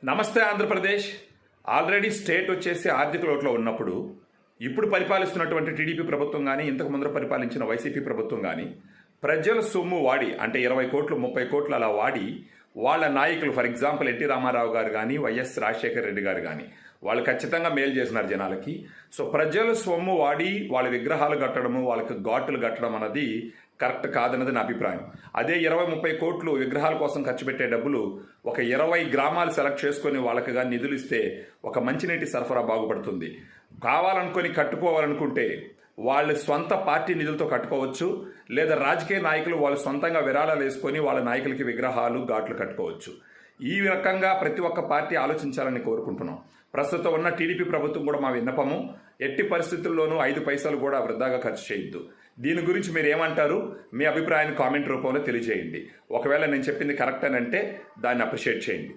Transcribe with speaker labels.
Speaker 1: నమస్తే Andhra Pradesh. Already state వచ్చేసి ఆర్థిక లోట్లో ఉన్నప్పుడు ఇప్పుడు పరిపాలిస్తున్నటువంటి టీడీపీ ప్రభుత్వం కానీ ఇంతకు ముందర పరిపాలించిన వైసీపీ ప్రభుత్వం కానీ ప్రజల సొమ్ము వాడి అంటే 20 కోట్లు 30 కోట్లు అలా వాడి వాళ్ళ నాయకులు ఫర్ ఎగ్జాంపుల్ ఎన్టీ రామారావు గారు కానీ వైఎస్ రాజశేఖర రెడ్డి గారు కానీ వాళ్ళు ఖచ్చితంగా మేలు చేసినారు జనాలకి. సో ప్రజల సొమ్ము వాడి వాళ్ళ విగ్రహాలు కట్టడము వాళ్ళకి ఘాటులు కట్టడం అన్నది కరెక్ట్ కాదన్నది నా అభిప్రాయం. అదే 20-30 కోట్లు విగ్రహాల కోసం ఖర్చు పెట్టే డబ్బులు ఒక 20 గ్రామాలు సెలెక్ట్ చేసుకొని వాళ్ళకి కానీ నిధులు ఇస్తే ఒక మంచినీటి సరఫరా బాగుపడుతుంది. కావాలనుకొని కట్టుకోవాలనుకుంటే వాళ్ళ సొంత పార్టీ నిధులతో కట్టుకోవచ్చు, లేదా రాజకీయ నాయకులు వాళ్ళు సొంతంగా విరాళాలు వేసుకొని వాళ్ళ నాయకులకి విగ్రహాలు ఘాట్లు కట్టుకోవచ్చు. ఈ రకంగా ప్రతి ఒక్క పార్టీ ఆలోచించాలని కోరుకుంటున్నాం. ప్రస్తుతం ఉన్న టీడీపీ ప్రభుత్వం కూడా మా విన్నపము, ఎట్టి పరిస్థితుల్లోనూ 5 పైసలు కూడా వృధాగా ఖర్చు చేయొద్దు. దీని గురించి మీరు ఏమంటారు? మీ అభిప్రాయాన్ని కామెంట్ రూపంలో తెలియజేయండి. ఒకవేళ నేను చెప్పింది కరెక్ట్ అని అంటే దాన్ని అప్రిషియేట్ చేయండి.